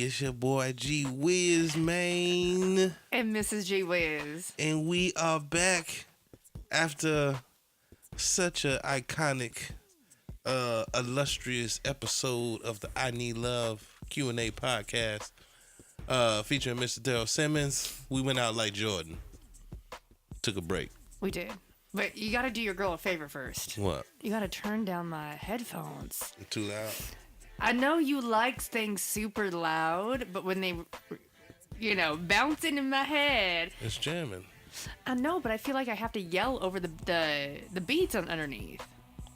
it's your boy G-Wiz, man. And Mrs. G-Wiz. And we are back after such a iconic, illustrious episode of the iKneadLove Q&A podcast featuring Mr. Daryl Simmons. We went out like Jordan. Took a break. We did. But you got to do your girl a favor first. What? You got to turn down my headphones. Too loud? I know you like things super loud, but when they, bounce into my head. It's jamming. I know, but I feel like I have to yell over the beats underneath.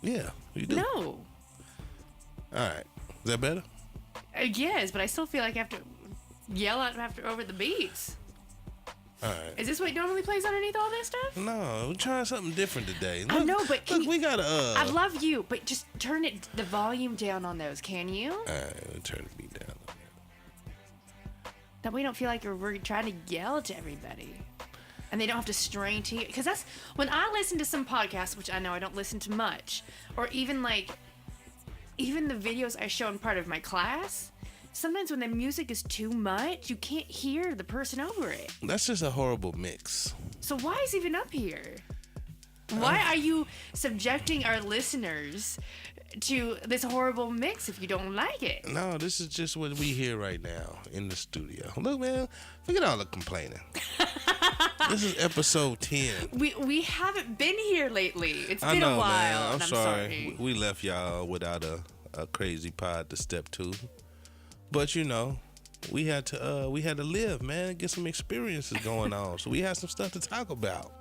Yeah, you do. No. All right. Is that better? Yes, but I still feel like I have to yell out over the beats. All right. Is this what normally plays underneath all this stuff? No, we're trying something different today. Look, I know, but we gotta. I love you, but just turn the volume down on those, can you? All right, we'll turn the beat down. That we don't feel like we're trying to yell to everybody, and they don't have to strain to you. Because that's when I listen to some podcasts, which I know I don't listen to much, or even the videos I show in part of my class. Sometimes when the music is too much, you can't hear the person over it. That's just a horrible mix. So why is he even up here? Why are you subjecting our listeners to this horrible mix if you don't like it? No, this is just what we hear right now in the studio. Look, man, forget all the complaining. This is episode 10. We haven't been here lately. It's been a while. Man. I'm sorry. We left y'all without a crazy pod to step to. But we had to live, man, get some experiences going on. So we had some stuff to talk about.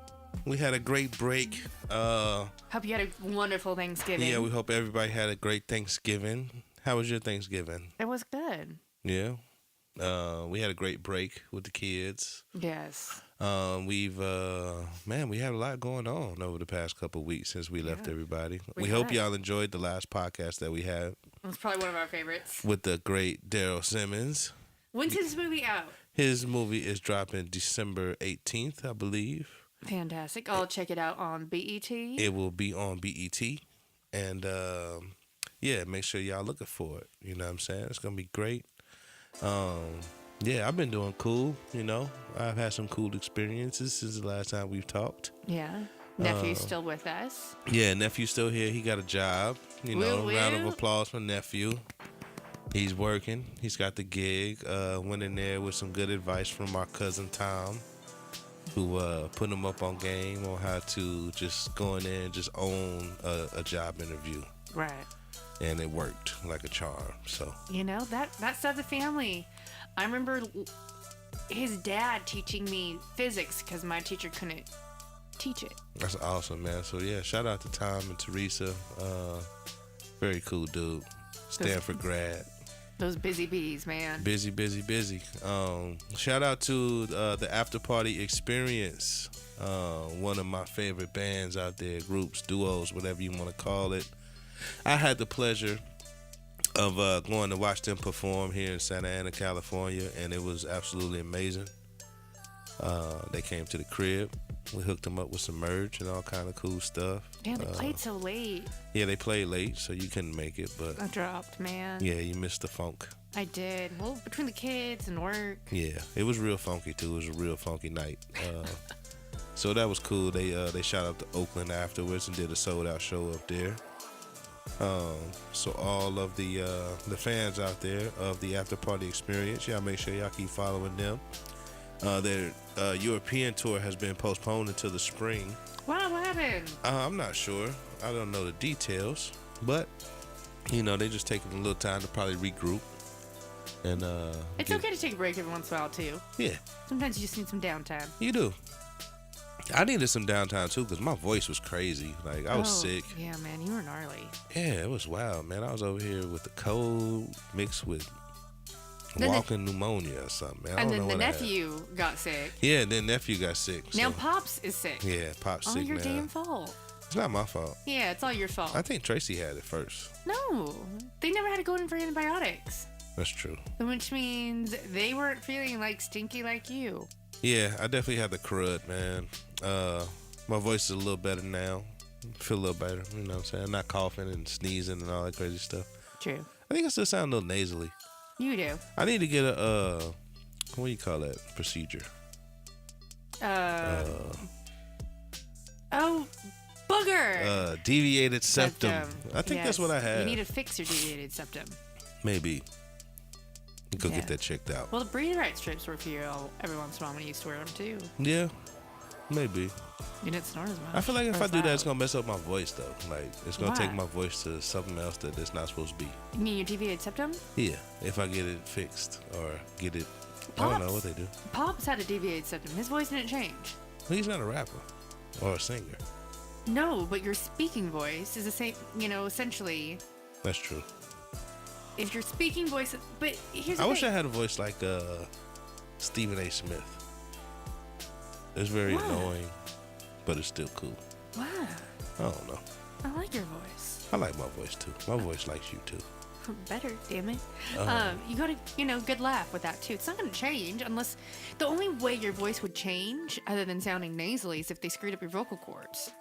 We had a great break. Hope you had a wonderful Thanksgiving. Yeah, we hope everybody had a great Thanksgiving. How was your Thanksgiving? It was good. Yeah. We had a great break with the kids. Yes. We had a lot going on over the past couple of weeks since we left everybody. We hope y'all enjoyed the last podcast that we had. It was probably one of our favorites. With the great Daryl Simmons. When's his movie out? His movie is dropping December 18th, I believe. Fantastic. I'll check it out on BET. It will be on BET. And, make sure y'all looking for it. You know what I'm saying? It's going to be great. I've been doing cool, I've had some cool experiences since the last time we've talked. Yeah. Nephew's still with us. Yeah, nephew's still here. He got a job. Round of applause for nephew. He's working. He's got the gig. Went in there with some good advice from our cousin Tom, who put him up on game on how to just go in there and just own a job interview. Right. And it worked like a charm. So that side of the family. I remember his dad teaching me physics because my teacher couldn't teach it. That's awesome, man. So yeah, shout out to Tom and Teresa. Very cool dude. Stanford grad. Those busy bees, man. Busy. Shout out to the After Party Experience. One of my favorite bands out there, groups, duos, whatever you want to call it. I had the pleasure of going to watch them perform here in Santa Ana, California, and it was absolutely amazing. They came to the crib. We hooked them up with some merch and all kind of cool stuff. Damn, they played so late. Yeah, they played late, so you couldn't make it. But I dropped, man. Yeah, you missed the funk. I did. Well, between the kids and work. Yeah, it was real funky, too. It was a real funky night. So that was cool. They shot up to Oakland afterwards and did a sold-out show up there. So all of the fans out there of the After Party Experience, y'all make sure y'all keep following them. Their European tour has been postponed until the spring. Wow, what happened? I'm not sure. I don't know the details, but they just taking a little time to probably regroup. And it's okay to take a break every once in a while too. Yeah. Sometimes you just need some downtime. You do. I needed some downtime too because my voice was crazy. Like I was sick. Yeah, man, you were gnarly. Yeah, it was wild, man. I was over here with the cold mixed with walking pneumonia or something, man. And then the nephew got sick. Yeah, and then nephew got sick. Now Pops is sick. Yeah, Pops sick now. All your damn fault. It's not my fault. Yeah, it's all your fault. I think Tracy had it first. No, they never had to go in for antibiotics. That's true. Which means they weren't feeling like stinky like you. Yeah, I definitely had the crud, man. My voice is a little better now. Feel a little better, you know what I'm saying? I'm not coughing and sneezing and all that crazy stuff. True. I think I still sound a little nasally. You do. I need to get a what do you call that procedure? Oh, booger. Deviated septum. I think that's what I have. You need to fix your deviated septum. Maybe. Go get that checked out. Well, the breathe right strips work for you every once in a while when you used to wear them too. Yeah, maybe. You didn't snore as much. I feel like if I do that, it's gonna mess up my voice though. Like it's gonna Why? take my voice to something else that it's not supposed to be. You mean your deviated septum? Yeah, if I get it fixed or get it, I don't know what they do. Pops had a deviated septum. His voice didn't change. He's not a rapper or a singer. No, but your speaking voice is the same. You know, essentially. That's true. If your speaking voice, but here's the I thing. wish I had a voice like Stephen A. Smith. It's very annoying, but it's still cool. Wow. I don't know. I like your voice. I like my voice too. My voice likes you too. Better, damn it. You got a, good laugh with that too. It's not going to change unless the only way your voice would change, other than sounding nasally, is if they screwed up your vocal cords.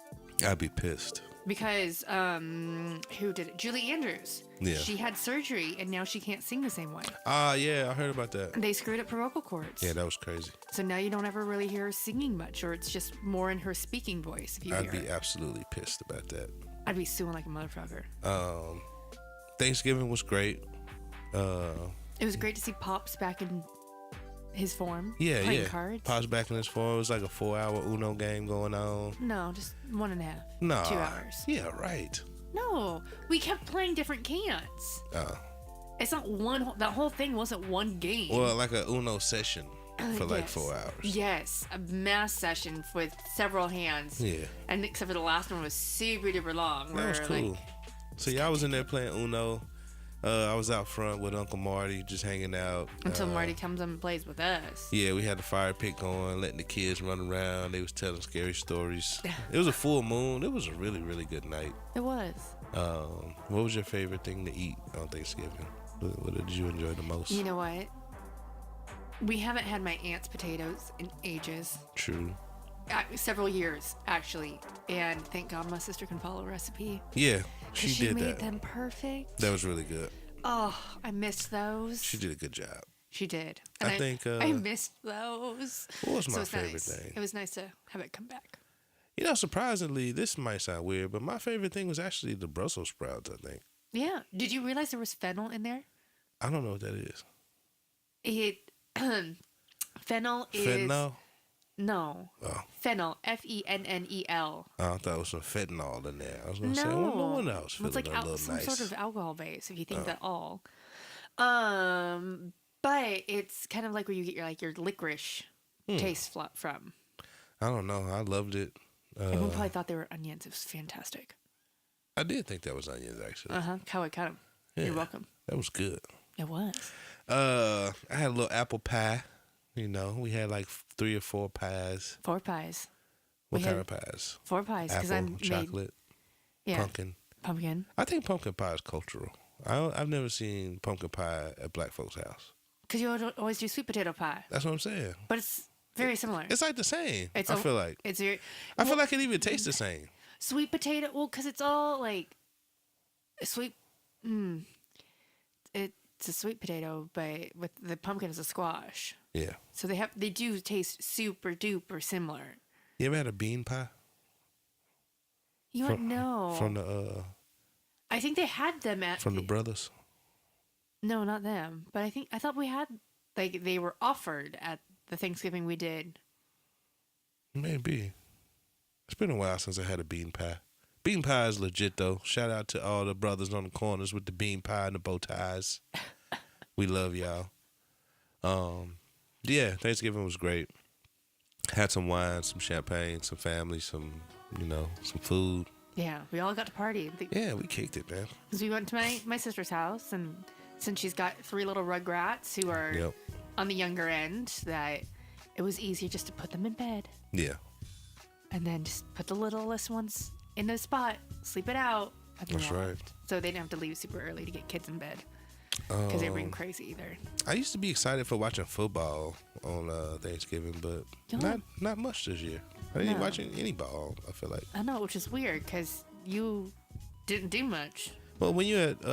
I'd be pissed. Because who did it? Julie Andrews. Yeah. She had surgery and now she can't sing the same way. Yeah, I heard about that. They screwed up her vocal cords. Yeah, that was crazy. So now you don't ever really hear her singing much, or it's just more in her speaking voice. If you I'd hear be it. absolutely pissed about that. I'd be suing like a motherfucker. Thanksgiving was great. It was great to see Pops back in his form. Yeah, playing cards. Pops back in his form. It was like a 4-hour Uno game going on. No, just 1.5. Nah. 2 hours. Yeah, right. No, we kept playing different cans. It's not one. That whole thing wasn't one game. Well, like a Uno session for like yes. 4 hours. Yes, a mass session with several hands. Yeah. And except for the last one was super duper long. That was cool. So y'all was in there playing Uno. I was out front with Uncle Marty, just hanging out. Until Marty comes up and plays with us. Yeah, we had the fire pit going, letting the kids run around. They was telling scary stories. It was a full moon. It was a really, really good night. It was. What was your favorite thing to eat on Thanksgiving? What did you enjoy the most? You know what? We haven't had my aunt's potatoes in ages. True. Several years, actually. And thank God my sister can follow a recipe. Yeah, she did made that. them perfect. That was really good. Oh, I missed those. She did a good job. She did. I And think, I missed those. What was my it's favorite nice. thing? It was nice to have it come back. You know, surprisingly, this might sound weird, but my favorite thing was actually the Brussels sprouts, I think. Yeah. Did you realize there was fennel in there? I don't know what that is. It fennel is Fentanyl? no. Oh. Fennel, Fennel. I thought it was some fentanyl in there. I was going to say, well, no wonder I was feeling it's like a little some nice. sort of alcohol base, if you think that all. But it's kind of like where you get your licorice taste from. I don't know. I loved it. Everyone probably thought they were onions. It was fantastic. I did think that was onions, actually. How I cut them. Yeah, You're welcome. That was good. It was. I had a little apple pie. You know, we had like 3 or 4 pies. 4 pies. What kind of pies? 4 pies. Apple, chocolate, pumpkin. Pumpkin. I think pumpkin pie is cultural. I've never seen pumpkin pie at black folks' house. Because you always do sweet potato pie. That's what I'm saying. But it's very similar. It's like the same. I feel like. It's very. I feel like it even tastes the same. Sweet potato. Well, because it's all like sweet. It's a sweet potato, but with the pumpkin is a squash. Yeah. So they do taste super duper similar. You ever had a bean pie? You would know. From the I think they had them at from the brothers. No, not them. But I thought we had they were offered at the Thanksgiving we did. Maybe. It's been a while since I had a bean pie. Bean pie is legit though. Shout out to all the brothers on the corners with the bean pie and the bow ties. We love y'all. Yeah, Thanksgiving was great. Had some wine, some champagne, some family, some food. Yeah, we all got to party. Yeah, we kicked it, man. Because we went to my sister's house, and since she's got 3 little rugrats who are on the younger end, that it was easier just to put them in bed. Yeah. And then just put the littlest ones in the spot, sleep it out. That's right. So they didn't have to leave super early to get kids in bed. Because they were being crazy either. I used to be excited for watching football on Thanksgiving, but not much this year. I didn't watch any ball, I feel like. I know, which is weird because you didn't do much. Well, when you're at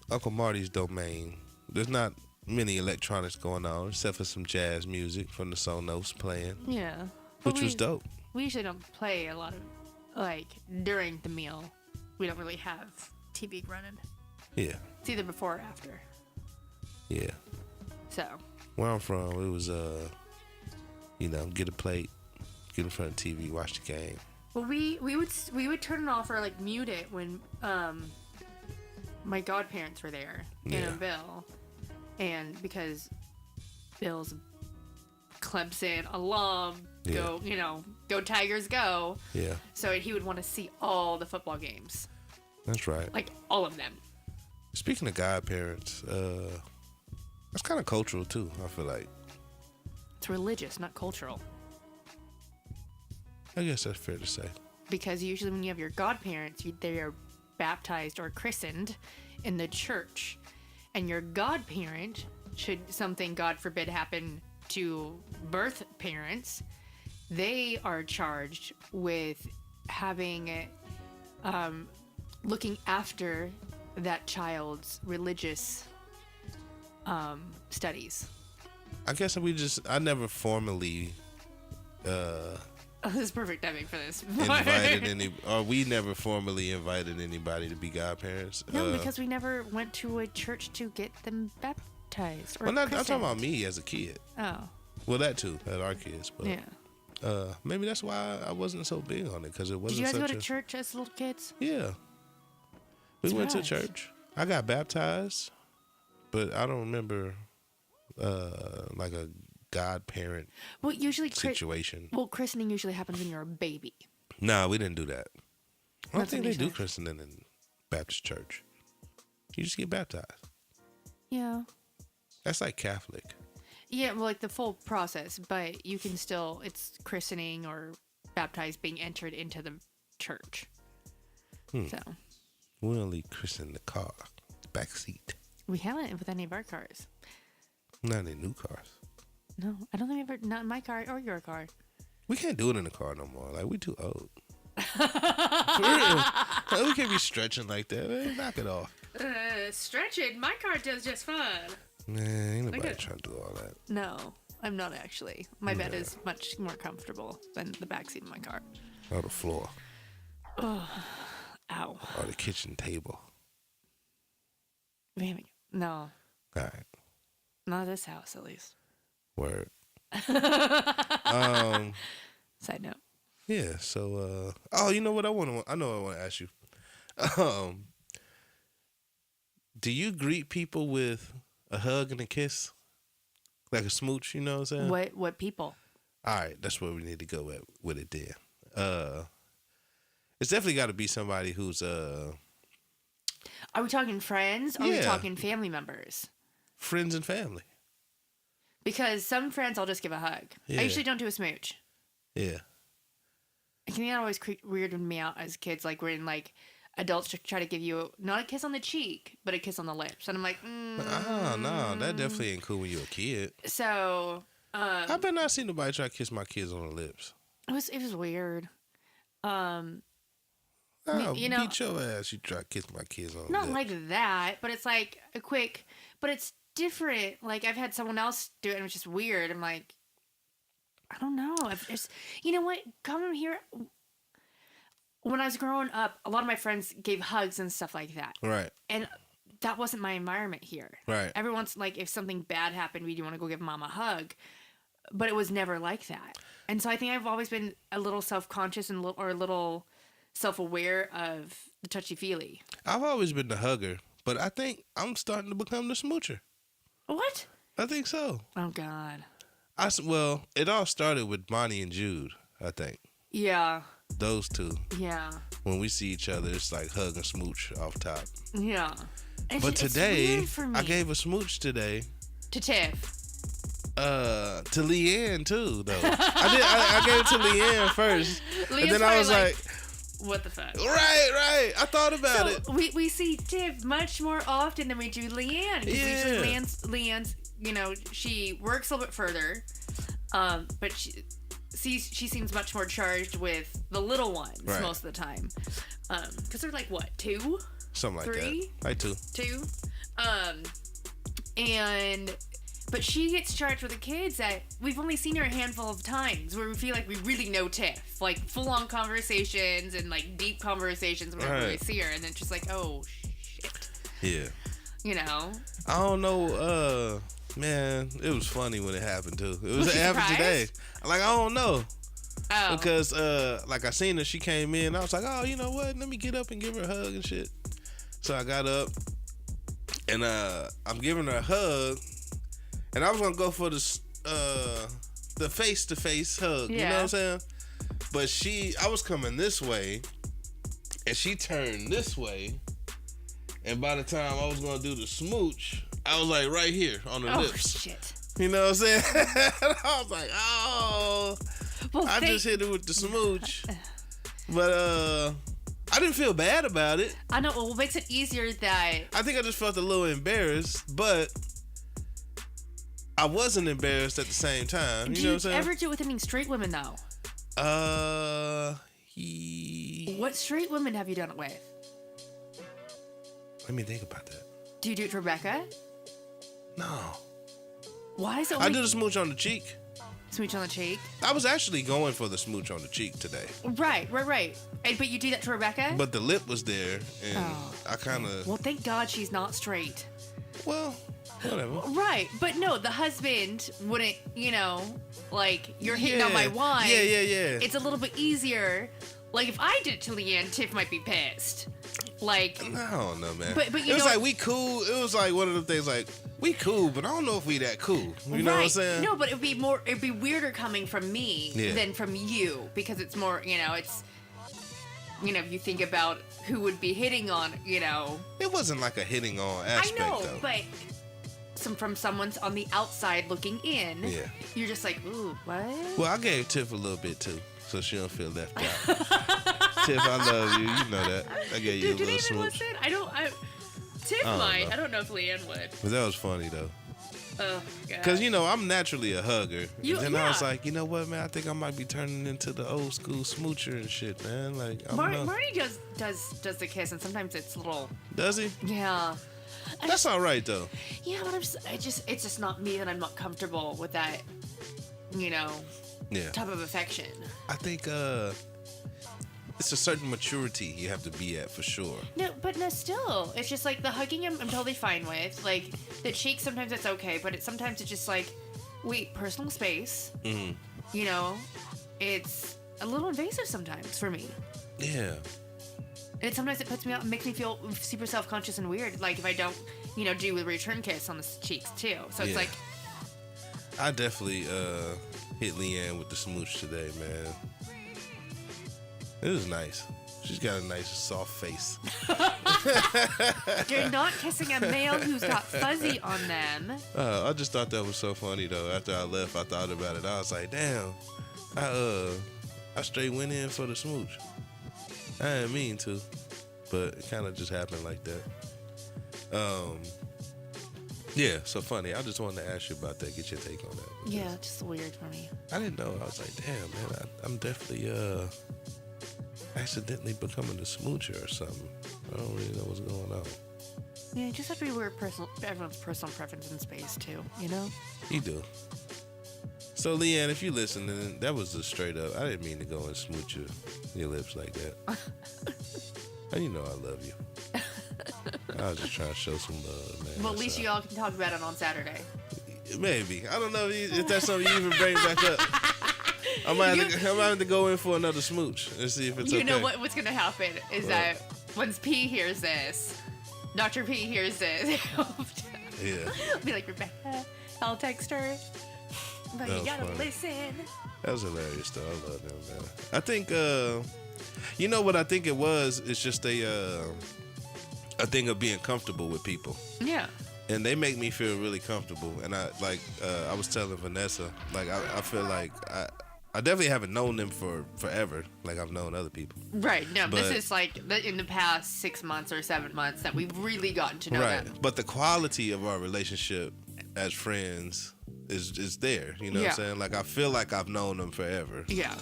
Uncle Marty's domain, there's not many electronics going on except for some jazz music from the Sonos playing, Yeah. which was dope. We usually don't play a lot of, like, during the meal. We don't really have TV running. Yeah. It's either before or after. Yeah. So. Where I'm from, it was, get a plate, get in front of the TV, watch the game. Well, we would turn it off or, like, mute it when my godparents were there, and Bill. And because Bill's Clemson alum, go Tigers, go. Yeah. So he would want to see all the football games. That's right. Like, all of them. Speaking of godparents, that's kind of cultural, too, I feel like. It's religious, not cultural. I guess that's fair to say. Because usually when you have your godparents, they are baptized or christened in the church. And your godparent, should something, God forbid, happen to birth parents, they are charged with having, looking after that child's religious studies. I guess I never formally This is perfect timing for this. we never formally invited anybody to be godparents. No, because we never went to a church to get them baptized. Or I'm talking about me as a kid. Oh. Well, that too, at our kids. But, yeah. Maybe that's why I wasn't so big on it, because it wasn't. Did you guys go to church as little kids? Yeah. We went to church. I got baptized, but I don't remember like a godparent situation. Christening usually happens when you're a baby. Nah, we didn't do that. I don't think they do sense. christening in Baptist church. You just get baptized. Yeah. That's like Catholic. Yeah, well, like the full process, but you can still, it's christening or baptized being entered into the church. So. We only christened the car, the back seat. We haven't with any of our cars. Not any new cars. No, I don't think we ever, not in my car or your car. We can't do it in the car no more. Like, we too old. We can't be stretching like that. Man, knock it off. Stretching? My car does just fine. Man, ain't nobody trying to do all that. No, I'm not actually. My bed is much more comfortable than the backseat of my car. Or the floor. Oh, ow. Or the kitchen table. No. All right. Not this house, at least. Word. Side note. Yeah, so you know what I want to ask you. Do you greet people with a hug and a kiss? Like a smooch, you know what I'm saying? What people? All right, that's where we need to go with it then. It's definitely got to be somebody who's Are we talking friends or are we talking family members? Friends and family. Because some friends I'll just give a hug. Yeah. I usually don't do a smooch. Yeah. I think that always weirded me out as kids, like when like adults try to give you not a kiss on the cheek, but a kiss on the lips, and I'm like, no, that definitely ain't cool when you're a kid. So, I bet not see nobody try to kiss my kids on the lips. It was weird. Beat your ass. You try to kiss my kids on the lips. Not like that, but it's like a quick, but it's different. Like I've had someone else do it, and it's just weird. I'm like, I don't know. You know what? Coming here, when I was growing up, a lot of my friends gave hugs and stuff like that. Right. And that wasn't my environment here. Right. Everyone's like, if something bad happened, we'd want to go give mom a hug. But it was never like that. And so I think I've always been a little self-conscious and or a little self-aware of the touchy-feely. I've always been the hugger, but I think I'm starting to become the smoocher. What? I think so. Oh, God. Well, it all started with Bonnie and Jude, I think. Yeah. Those two. Yeah. When we see each other, it's like hug and smooch off top. Yeah. But today, I gave a smooch today. To Tiff. To Leanne, too, though. I gave it to Leanne first. And then I was like, what the fuck? Right. I thought about it. We see Tiff much more often than we do Leanne. Yeah. Usually Leanne's, she works a little bit further. But she seems much more charged with the little ones most of the time. Because they're like, what, 2? Something like 3? that. Like 2. 2. But she gets charged with the kids that we've only seen her a handful of times where we feel like we really know Tiff. Like, full-on conversations and, like, deep conversations whenever we see her. And then she's like, oh, shit. Yeah. You know? I don't know. Man, it was funny when it happened, too. It happened today. Like, I don't know. Oh. Because, like, I seen her. She came in. I was like, oh, you know what? Let me get up and give her a hug and shit. So I got up. And I'm giving her a hug. And I was gonna go for the face-to-face hug, you know what I'm saying? But I was coming this way, and she turned this way, and by the time I was gonna do the smooch, I was like right here on the lips. Oh shit! You know what I'm saying? I was like, oh, well, I just hit it with the smooch, but I didn't feel bad about it. I know. Well, what makes it easier that I think I just felt a little embarrassed, but I wasn't embarrassed at the same time. You know what I'm saying? Do you ever do it with any straight women, though? What straight women have you done it with? Let me think about that. Do you do it to Rebecca? No. Why is it I do the smooch on the cheek. Smooch on the cheek? I was actually going for the smooch on the cheek today. Right. But you do that to Rebecca? But the lip was there, and I kind of... Well, thank God she's not straight. Well... Whatever. Right, but no, the husband wouldn't, like, you're hitting on my wine. Yeah. It's a little bit easier. Like, if I did it to Leanne, Tiff might be pissed. Like... I don't know, man. But it was like, we cool. It was like one of the things, like, we cool, but I don't know if we that cool. You know what I'm saying? No, but it'd be weirder coming from me than from you. Because it's more, it's... if you think about who would be hitting on, It wasn't like a hitting on aspect, I know, though. but... from someone's on the outside looking in, you're just like, ooh, what? Well, I gave Tiff a little bit too, so she don't feel left out. Tiff, I love you. You know that. I gave you a little smooch. Listen? Tiff might. I don't know if Leanne would. But that was funny though. Oh, God. Because I'm naturally a hugger. And I was like, you know what, man? I think I might be turning into the old school smoocher and shit, man. Like, Marty does the kiss, and sometimes it's a little. Does he? Yeah. That's all right though. Yeah, but it's just not me that I'm not comfortable with that, type of affection. I think it's a certain maturity you have to be at for sure. No, still, it's just like the hugging I'm totally fine with. Like the cheek, sometimes it's okay, but sometimes it's just like, wait, personal space. Mm-hmm. It's a little invasive sometimes for me. Yeah. And sometimes it puts me out and makes me feel super self-conscious and weird. Like if I don't, do a return kiss on the cheeks too. So it's like... I definitely hit Leanne with the smooch today, man. It was nice. She's got a nice soft face. You're not kissing a male who's got fuzzy on them. I just thought that was so funny though. After I left, I thought about it. I was like, damn. I straight went in for the smooch. I didn't mean to, but it kind of just happened like that. Yeah, so funny. I just wanted to ask you about that, get your take on that. Yeah, just weird for me. I didn't know. I was like, damn, man, I'm definitely accidentally becoming a smoocher or something. I don't really know what's going on. Yeah, you just have to be aware of everyone's personal preference in space, too, You do. So, Leanne, if you listen, then that was just straight up. I didn't mean to go and smooch your lips like that. And you know I love you. I was just trying to show some love, man. Well, at least y'all can talk about it on Saturday. Maybe. I don't know if that's something you even bring back up. I might have to go in for another smooch and see if it's okay. You know what's going to happen is that once P hears this, Dr. P hears this. Yeah. I'll be like, Rebecca, I'll text her. But you gotta listen. That was hilarious, though. I love them, man. I think, you know what I think it was? It's just a thing of being comfortable with people. Yeah. And they make me feel really comfortable. And I was telling Vanessa, like, I feel like I definitely haven't known them for forever. Like, I've known other people. Right. No, but this is like in the past 6 months or 7 months that we've really gotten to know them. Right. But the quality of our relationship as friends is there. You know what I'm saying? Like, I feel like I've known them forever. Yeah.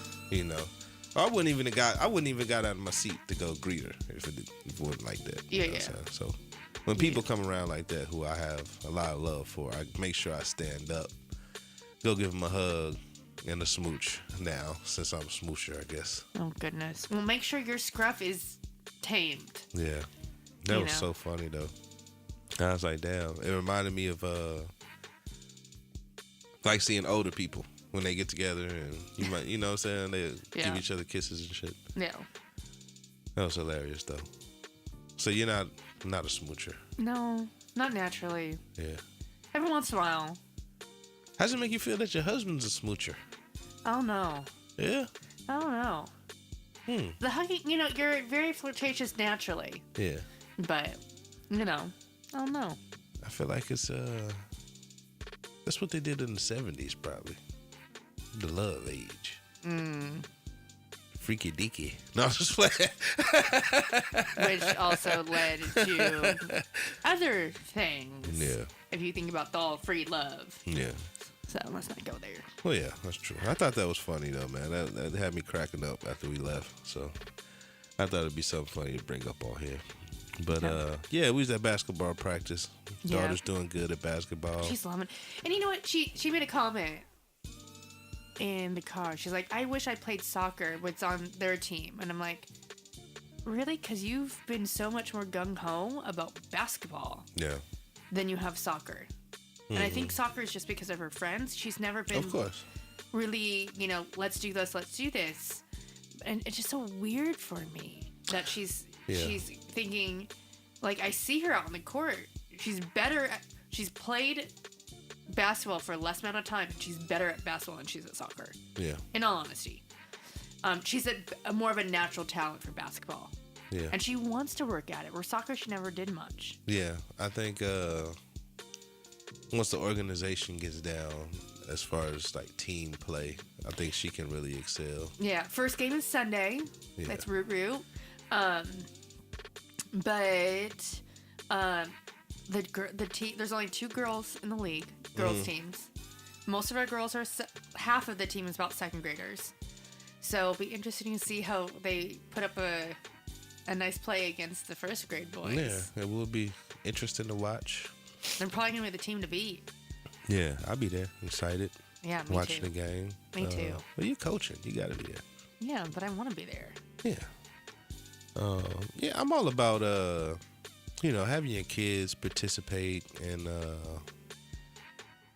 I wouldn't even got out of my seat to go greet her if it wasn't like that. Yeah, So When people come around like that, who I have a lot of love for, I make sure I stand up, go give them a hug and a smooch now, since I'm a smoocher, I guess. Oh, goodness. Well, make sure your scruff is tamed. Yeah. That was so funny, though. I was like, damn. It reminded me of, like, seeing older people when they get together and, you know what I'm saying? They give each other kisses and shit. Yeah. That was hilarious, though. So you're not a smoocher? No, not naturally. Yeah. Every once in a while. How does it make you feel that your husband's a smoocher? I don't know. Yeah? I don't know. The hugging, you're very flirtatious naturally. Yeah. But, I don't know. I feel like it's, that's what they did in the 70s, probably. The love age. Freaky deaky. No, I'm just playing. Which also led to other things. Yeah. If you think about the all free love. Yeah. So let's not go there. Well, yeah, that's true. I thought that was funny, though, man. That had me cracking up after we left. So I thought it'd be something funny to bring up on here. But, we was at basketball practice. Daughter's doing good at basketball. She's loving it. And you know what? She made a comment in the car. She's like, I wish I played soccer, what's on their team. And I'm like, really? Because you've been so much more gung-ho about basketball than you have soccer. And I think soccer is just because of her friends. She's never been really, let's do this, let's do this. And it's just so weird for me that she's thinking, like, I see her out on the court. She's played basketball for a less amount of time. She's better at basketball than she's at soccer. Yeah. In all honesty. She's a more of a natural talent for basketball. Yeah. And she wants to work at it, where soccer she never did much. Yeah. I think once the organization gets down, as far as like team play, I think she can really excel. Yeah. First game is Sunday. Yeah. That's root. But the team, there's only 2 girls in the league, girls teams. Most of our girls are half of the team is about second graders. So it'll be interesting to see how they put up a nice play against the first grade boys. Yeah, it will be interesting to watch. They're probably gonna be the team to beat. Yeah, I'll be there. Excited. Yeah, me watching too. the game. Me too. Well, you're coaching. You got to be there. Yeah, but I want to be there. Yeah. I'm all about having your kids participate in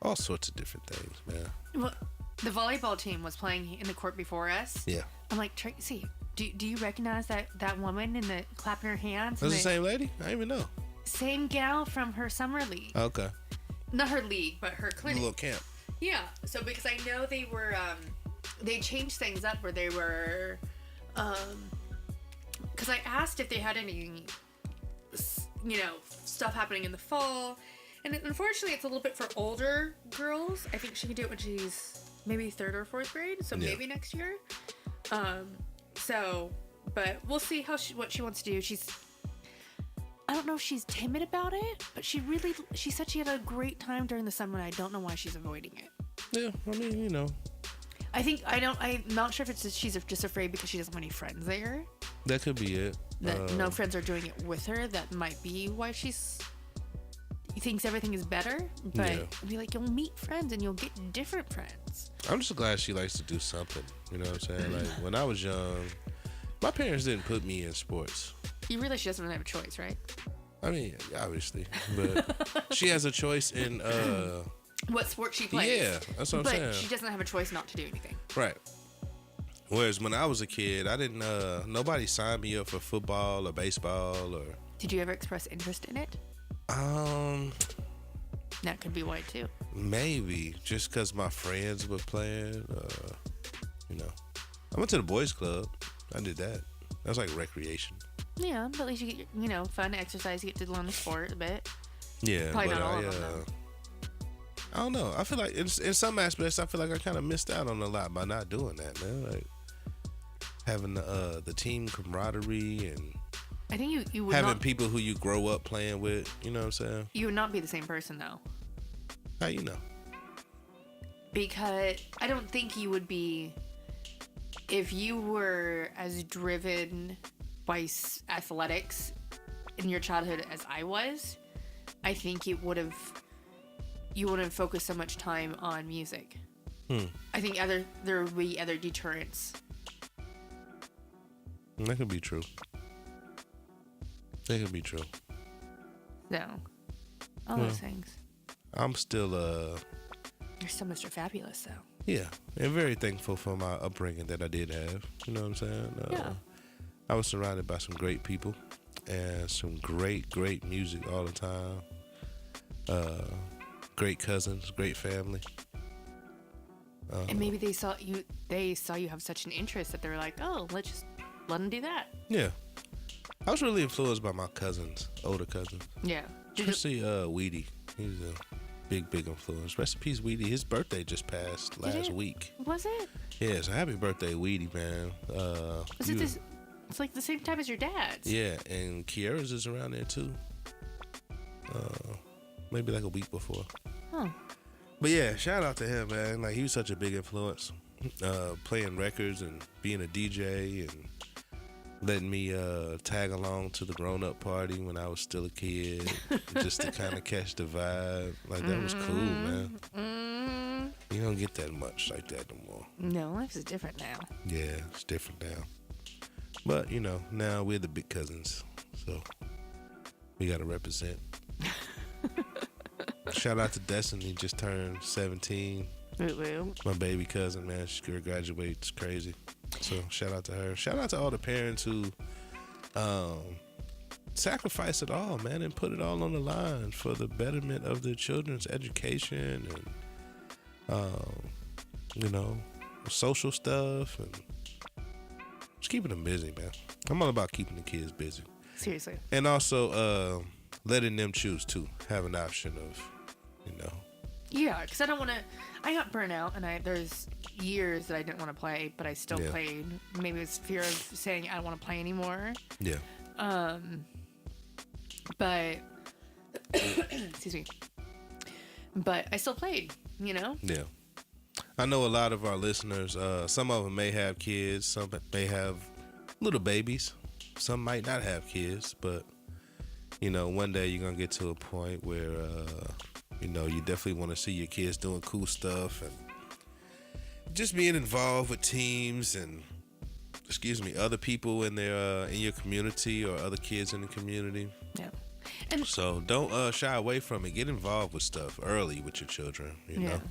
all sorts of different things, man. Well, the volleyball team was playing in the court before us. Yeah. I'm like, Tracy, do you recognize that woman in the clapping her hands? That's the same lady? I didn't even know. Same gal from her summer league. Okay. Not her league, but her clinic. A little camp. Yeah. So because I know they were, they changed things up where they were, because I asked if they had any, stuff happening in the fall. And unfortunately, it's a little bit for older girls. I think she can do it when she's maybe 3rd or 4th grade. So maybe next year. But we'll see what she wants to do. I don't know if she's timid about it, but she said she had a great time during the summer, and I don't know why she's avoiding it. Yeah, I mean, I'm not sure if it's she's just afraid because she doesn't have any friends there. That could be it. That no friends are doing it with her. That might be why she thinks everything is better. But I'll be like, you'll meet friends and you'll get different friends. I'm just glad she likes to do something. You know what I'm saying? Like, when I was young, my parents didn't put me in sports. You realize she doesn't really have a choice, right? I mean, obviously. But she has a choice in... what sport she plays. Yeah, that's what I'm saying. But she doesn't have a choice not to do anything. Right. Whereas when I was a kid, I didn't... nobody signed me up for football or baseball or... Did you ever express interest in it? That could be why, too. Maybe. Just because my friends were playing. I went to the boys club. I did that. That was like recreation. Yeah, but at least you get, fun exercise. You get to learn the sport a bit. Yeah, probably not all of them, I don't know. I feel like in some aspects, I feel like I kind of missed out on a lot by not doing that, man. Like having the team camaraderie and I think you would having people who you grow up playing with. You know what I'm saying? You would not be the same person though. How you know? Because I don't think you would be if you were as driven by athletics in your childhood as I was. I think you wouldn't focus so much time on music. I think there would be other deterrents. That could be true. That could be true. No. All those things. I'm still You're still Mr. Fabulous, though. yeah, and very thankful for my upbringing that I did have. You know what I'm saying? Yeah. I was surrounded by some great people and some great music all the time. Great cousins, great family. And maybe they saw you have such an interest that they were like, oh, let's just let them do that. Yeah. I was really influenced by my cousins, older cousins. Yeah. Especially Weedy. He's a big influence. Rest in peace, Weedy. His birthday just passed last week. Was it? Yeah, so happy birthday, Weedy, man. Was it this? It's like the same time as your dad's. Yeah, and Kiara's is around there too. Maybe like a week before. Huh. But yeah, shout out to him, man. Like, he was such a big influence. Playing records and being a DJ and letting me tag along to the grown-up party when I was still a kid, just to kind of catch the vibe. Like, that was cool, man. You don't get that much like that no more. No, life is different now. Yeah, it's different now. But, you know, now we're the big cousins, so we got to represent. Shout out to Destiny, just turned 17. Woo-woo. My baby cousin, man, she graduates crazy. So shout out to her. Shout out to all the parents who sacrifice it all, man, and put it all on the line for the betterment of their children's education and, you know, social stuff and just keeping them busy, man. I'm all about keeping the kids busy. Seriously. And also letting them choose too. Have an option of, you know. Yeah, because I don't want to. I got burnt out, and there's years that I didn't want to play, but I still played. Maybe it was fear of saying I don't want to play anymore. Yeah. But excuse me. But I still played. You know. Yeah. I know a lot of our listeners. Some of them may have kids. Some may have little babies. Some might not have kids, but you know, one day you're gonna get to a point where you know, you definitely want to see your kids doing cool stuff and just being involved with teams and, other people in their in your community or other kids in the community. Yeah. And so don't shy away from it. Get involved with stuff early with your children. You know.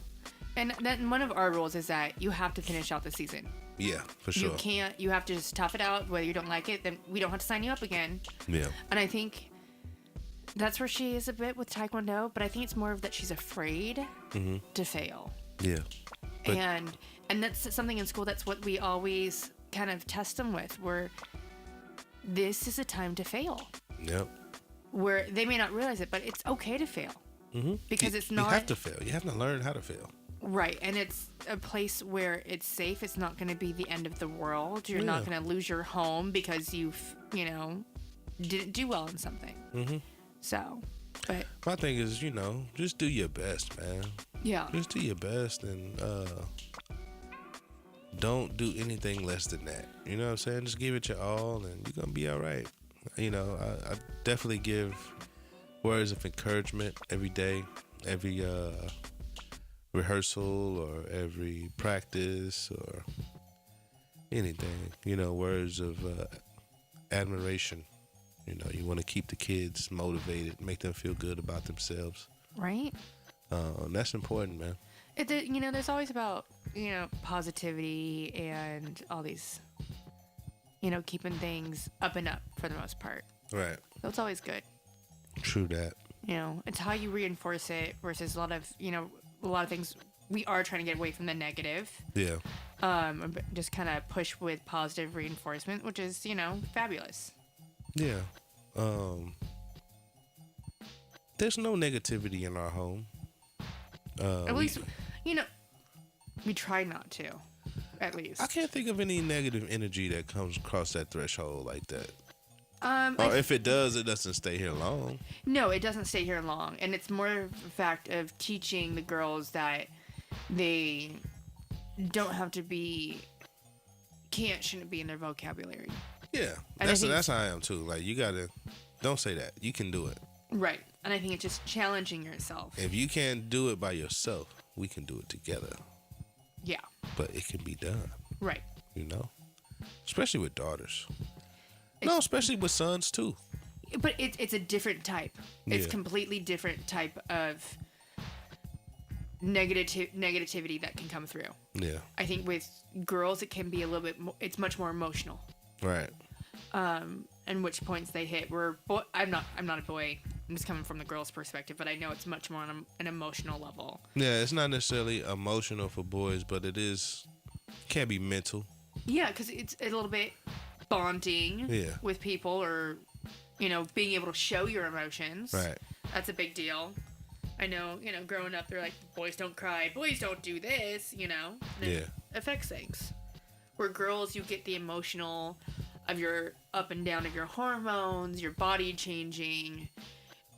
And then one of our rules is that you have to finish out the season. Yeah, for sure. You have to just tough it out. Whether you don't like it, then we don't have to sign you up again. Yeah. And I think that's where she is a bit with Taekwondo, but I think it's more of that she's afraid to fail. Yeah. And that's something in school, that's what we always kind of test them with, where this is a time to fail. Yep. Where they may not realize it, but it's okay to fail. Because it's not... You have to fail. You have to learn how to fail. Right. And it's a place where it's safe. It's not going to be the end of the world. You're not going to lose your home because you've, didn't do well in something. So, but... My thing is, just do your best, man. Yeah. Just do your best and don't do anything less than that. You know what I'm saying? Just give it your all and you're going to be all right. I definitely give words of encouragement every day, every rehearsal or every practice or anything. Words of admiration. You want to keep the kids motivated, make them feel good about themselves. Right. And that's important, man. There's always about, positivity and all these, keeping things up and up for the most part. Right. So it's always good. True that. It's how you reinforce it versus a lot of things. We are trying to get away from the negative. Yeah. Just kind of push with positive reinforcement, which is, fabulous. Yeah. There's no negativity in our home. At least, we try not to. At least. I can't think of any negative energy that comes across that threshold like that. Or if it does, it doesn't stay here long. No, it doesn't stay here long. And it's more of a fact of teaching the girls that they don't have to be, shouldn't be in their vocabulary. Yeah, that's how I am too. Like, you gotta, don't say that. You can do it. Right. And I think it's just challenging yourself. If you can't do it by yourself, we can do it together. Yeah. But it can be done. Right. You know? Especially with daughters. Especially with sons too. But it's a different type. It's Yeah. completely different type of negativity that can come through. Yeah. I think with girls, it can be a little bit. It's much more emotional. Right. And which points they hit. I'm not a boy. I'm just coming from the girl's perspective, but I know it's much more on an emotional level. Yeah, it's not necessarily emotional for boys, but can be mental. Yeah, because it's a little bit bonding with people, or being able to show your emotions. Right. That's a big deal. I know, growing up, they're like, boys don't cry, boys don't do this, and it affects things. Where girls, you get the emotional of your up and down of your hormones, your body changing,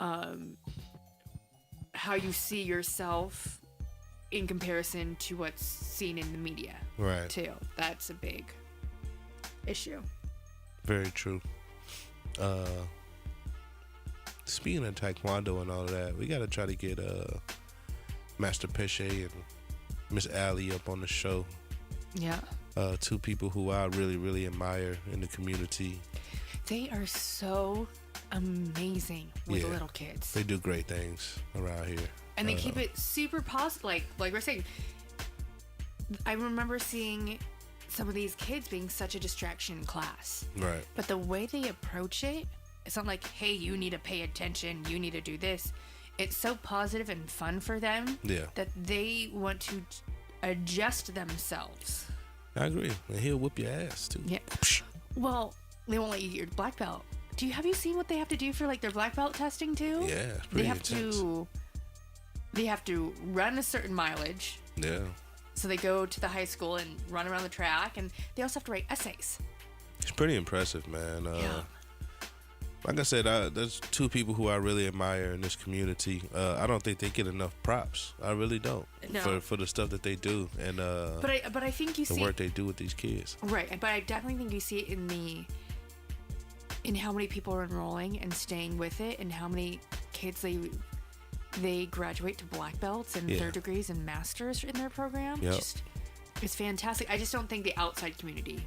how you see yourself in comparison to what's seen in the media. Right. Too. That's a big issue. Very true. Speaking of Taekwondo and all of that, we got to try to get Master Pesce and Miss Allie up on the show. Yeah. Two people who I really, really admire in the community. They are so amazing with little kids. They do great things around here. And they keep it super positive. Like we're saying, I remember seeing some of these kids being such a distraction in class. Right. But the way they approach it, it's not like, hey, you need to pay attention, you need to do this. It's so positive and fun for them that they want to adjust themselves. I agree. And he'll whip your ass, too. Yeah. Well, they won't let you get your black belt. Have you seen what they have to do for, their black belt testing, too? Yeah, it's pretty intense. They have to run a certain mileage. Yeah. So they go to the high school and run around the track, and they also have to write essays. It's pretty impressive, man. Yeah. Like I said, there's two people who I really admire in this community. I don't think they get enough props. I really don't. No. For the stuff that they do and but I think you see the work they do with these kids. Right, but I definitely think you see it in how many people are enrolling and staying with it, and how many kids they graduate to black belts and third degrees and masters in their program. Yep. It's fantastic. I just don't think the outside community,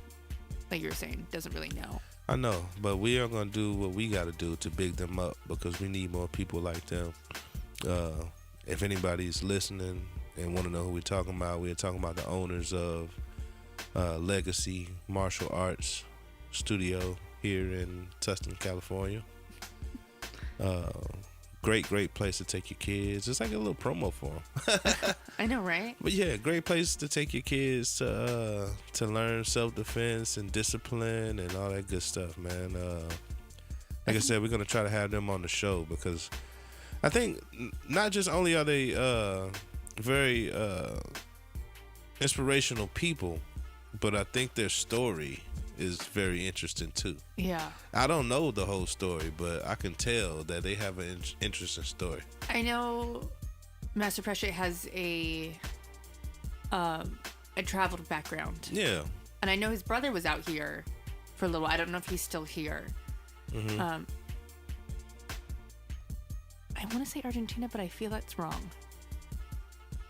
like you're saying, doesn't really know. I know, but we are going to do what we got to do to big them up, because we need more people like them. If anybody's listening and want to know who we're talking about the owners of Legacy Martial Arts Studio here in Tustin, California. Great place to take your kids. It's like a little promo for them. I know, right? But yeah, great place to take your kids to learn self-defense and discipline and all that good stuff, man. Like I said, we're gonna try to have them on the show, because I think not just only are they very inspirational people, but I think their story is very interesting too. Yeah. I don't know the whole story, but I can tell that they have an interesting story. I know Master Pesce has a traveled background. Yeah. And I know his brother was out here for a little while. I don't know if he's still here. Mm-hmm. I want to say Argentina, but I feel that's wrong.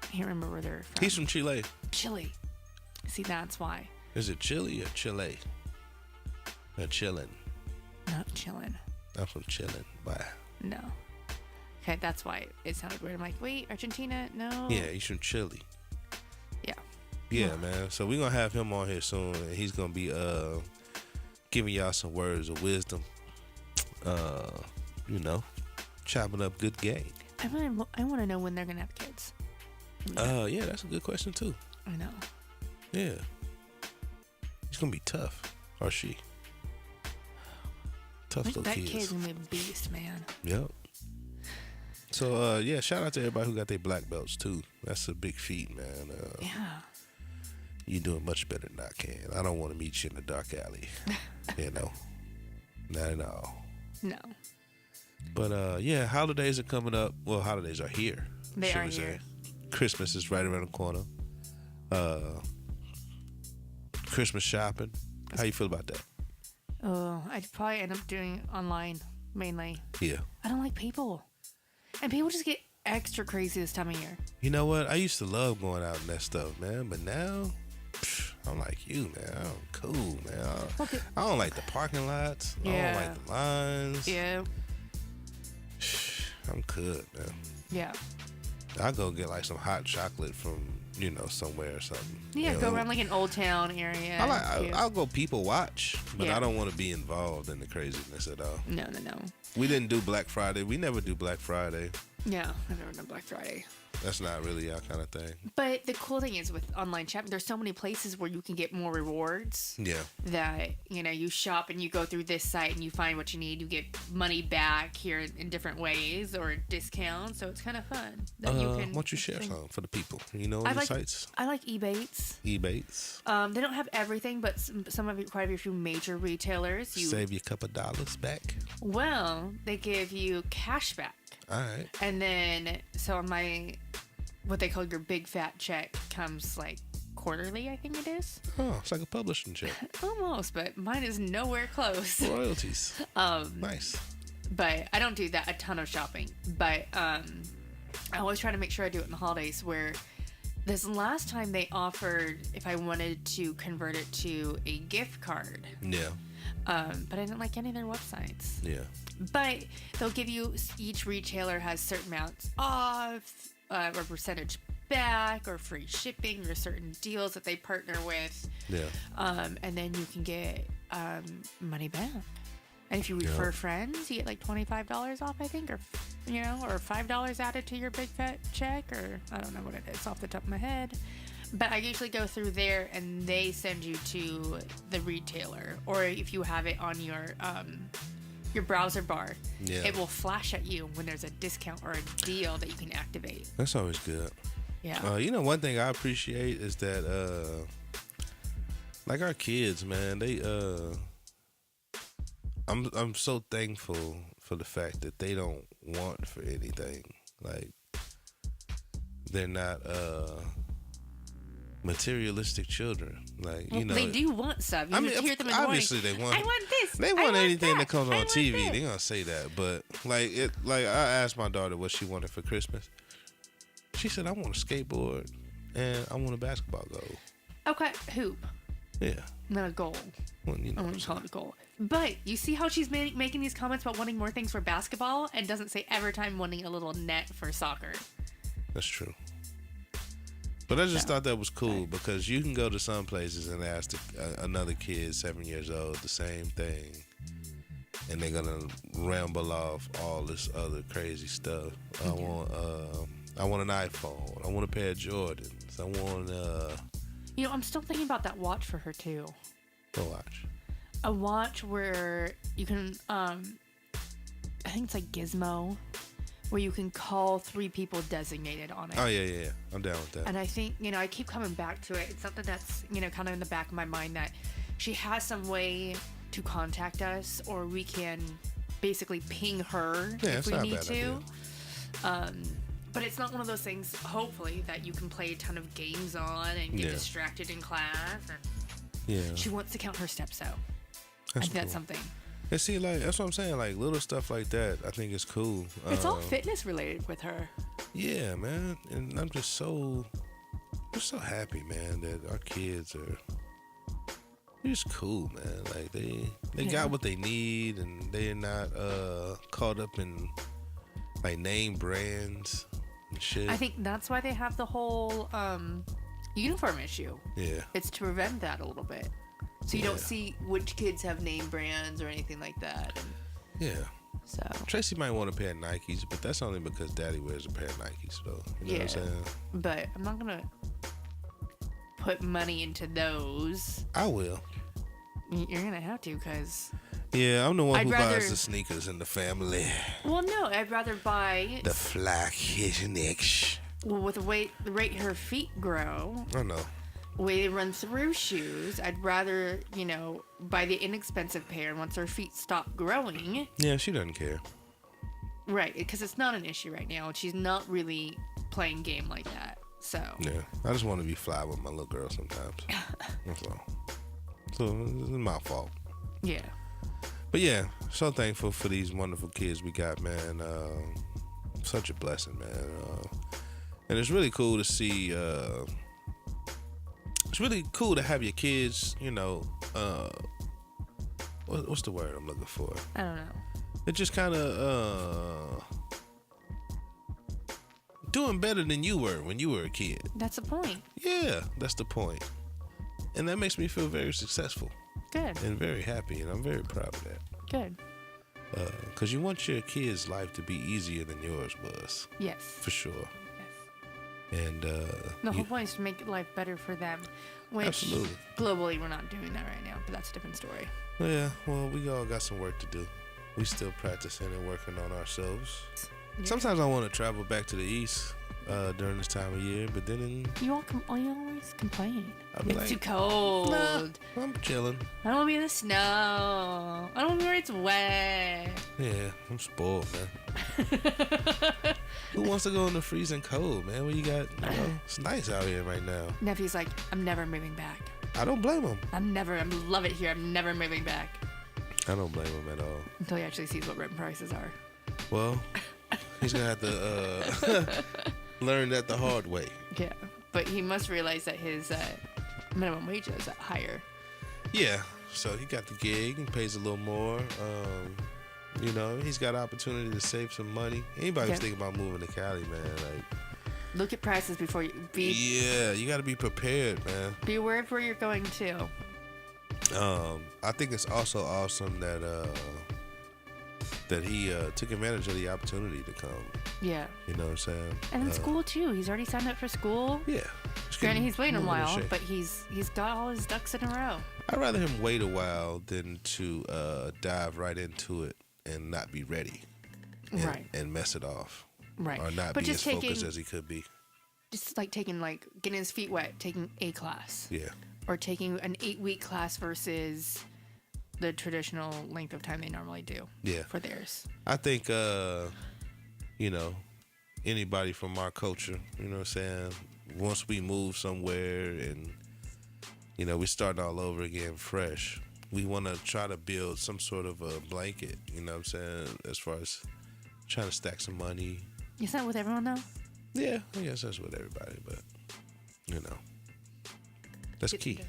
I can't remember where they're from. He's from Chile. Chile. See, that's why. Is it Chile or Chile? Or chillin'? Not chillin'. I'm from chillin'. Bye. No. Okay, that's why it sounded weird. I'm like, wait, Argentina? No. Yeah, he's from Chile. Yeah. Yeah, man. So we're going to have him on here soon, and he's going to be giving y'all some words of wisdom. Chopping up good game. I want to know when they're going to have kids. Yeah, that's a good question, too. I know. Yeah. He's going to be tough. Or she. Tough little that kids. kid's going to be a beast, man. Yep. So, shout out to everybody who got their black belts, too. That's a big feat, man. Yeah. You're doing much better than I can. I don't want to meet you in the dark alley. Not at all. No. But, holidays are coming up. Well, holidays are here. They are here. Christmas is right around the corner. Christmas shopping. How you feel about that? Oh, I'd probably end up doing online, mainly. Yeah. I don't like people. And people just get extra crazy this time of year. You know what? I used to love going out in that stuff, man. But now, I'm like you, man. I'm cool, man. Okay. I don't like the parking lots. I Yeah. don't like the lines. Yeah. I'm good, man. Yeah. I'll go get like some hot chocolate from, somewhere or something. Yeah, You go know? around like an old town area. I'll go people watch, but Yeah. I don't want to be involved in the craziness at all. No. We didn't do Black Friday. We never do Black Friday. Yeah, I've never done Black Friday. That's not really our kind of thing. But the cool thing is with online shopping, there's so many places where you can get more rewards. Yeah. That, you shop and you go through this site and you find what you need. You get money back here in different ways or discounts. So it's kind of fun. That Why don't you share some for the people? The sites? I like Ebates. Ebates. They don't have everything, but some of quite a few major retailers. Save you a couple dollars back. Well, they give you cash back. All right. And then, so on what they call your big fat check comes like quarterly, I think it is. Oh, it's like a publishing check. Almost, but mine is nowhere close. Royalties. Nice. But I don't do that a ton of shopping. But I always try to make sure I do it in the holidays. Where this last time they offered if I wanted to convert it to a gift card. Yeah. But I didn't like any of their websites. Yeah. But they'll give you, each retailer has certain amounts off, or percentage back, or free shipping, or certain deals that they partner with. Yeah. And then you can get money back. And if you refer friends, you get like $25 off, I think, or $5 added to your big fat check, or I don't know what it is off the top of my head. But I usually go through there and they send you to the retailer, or if you have it on your browser bar, it will flash at you when there's a discount or a deal that you can activate. That's always good. Yeah. One thing I appreciate is that like our kids, man, they I'm so thankful for the fact that they don't want for anything. Like they're not materialistic children. Like, they do want stuff. You just hear them in the obviously morning, they want. I want this. They want anything that comes on want TV. this. They're gonna say that. But like I asked my daughter what she wanted for Christmas. She said, I want a skateboard and I want a basketball goal. Okay, hoop. Yeah. Not a goal. Well, I wouldn't call it a goal. But you see how she's making these comments about wanting more things for basketball and doesn't say every time wanting a little net for soccer. That's true. But I just thought that was cool because you can go to some places and ask another kid 7 years old the same thing, and they're gonna ramble off all this other crazy stuff. I want an iPhone. I want a pair of Jordans. I want I'm still thinking about that watch for her too. What watch? A watch where you can I think it's like Gizmo, where you can call 3 people designated on it. Oh yeah. I'm down with that. And I think, I keep coming back to it. It's something that's, kind of in the back of my mind that she has some way to contact us, or we can basically ping her if we need to. But it's not one of those things, hopefully, that you can play a ton of games on and get distracted in class. And she wants to count her steps out. I think that's something. And see, like, that's what I'm saying. Like, little stuff like that, I think is cool. It's all fitness related with her. Yeah, man. And I'm just so happy, man, that our kids are just cool, man. Like, they got what they need, and they're not caught up in, like, name brands and shit. I think that's why they have the whole uniform issue. Yeah. It's to prevent that a little bit. So you don't see which kids have name brands or anything like that. Yeah. So Tracy might want a pair of Nikes, but that's only because Daddy wears a pair of Nikes, though. You know what I'm saying? But I'm not gonna put money into those. I will. You're gonna have to, because yeah, I'm the one who buys the sneakers in the family. Well, no, I'd rather buy the fly Kitchenex. Well, with the rate her feet grow. I know. Way they run through shoes, I'd rather, buy the inexpensive pair, and once her feet stop growing. Yeah, she doesn't care. Right, because it's not an issue right now, and she's not really playing game like that. So. Yeah, I just want to be fly with my little girl sometimes. That's all. So it's my fault. Yeah. But yeah, so thankful for these wonderful kids we got, man. such a blessing, man. And it's really cool to see. It's really cool to have your kids. What's the word I'm looking for? I don't know. It just kind of doing better than you were when you were a kid. That's the point. Yeah, that's the point. And that makes me feel very successful. Good. And very happy, and I'm very proud of that. Good. Because you want your kids' life to be easier than yours was. Yes. For sure. Yes. And the whole point is to make life better for them, which absolutely. Globally we're not doing that right now, but that's a different story. Yeah, well, we all got some work to do. We still practicing and working on ourselves. Yeah. Sometimes I want to travel back to the East during this time of year, but then you always complain. It's like, too cold. Nah, I'm chilling. I don't want to be in the snow. I don't want to be where it's wet. Yeah, I'm spoiled, man. Who wants to go in the freezing cold, man? When you got, it's nice out here right now. Nephew's like, I'm never moving back. I don't blame him. I love it here. I'm never moving back. I don't blame him at all. Until he actually sees what rent prices are. Well, he's going to have to learn that the hard way. Yeah, but he must realize that his minimum wage is higher. Yeah, so he got the gig and pays a little more. He's got opportunity to save some money. Anybody who's thinking about moving to Cali, man, look at prices before you Yeah, you got to be prepared, man. Be aware of where you're going to. I think it's also awesome that he took advantage of the opportunity to come. Yeah. You know what I'm saying? And in school too. He's already signed up for school. Yeah. Granted, he's waiting a while, but he's got all his ducks in a row. I'd rather him wait a while than to dive right into it and not be ready. And mess it off. Right. Or not be as focused as he could be. Just getting his feet wet, taking a class. Yeah. Or taking an 8-week class versus the traditional length of time they normally do. Yeah. For theirs. I think, anybody from our culture, you know what I'm saying, once we move somewhere and, we're starting all over again fresh, we want to try to build some sort of a blanket, you know what I'm saying, as far as trying to stack some money. Is that with everyone though? Yeah, I guess that's with everybody, but, that's key.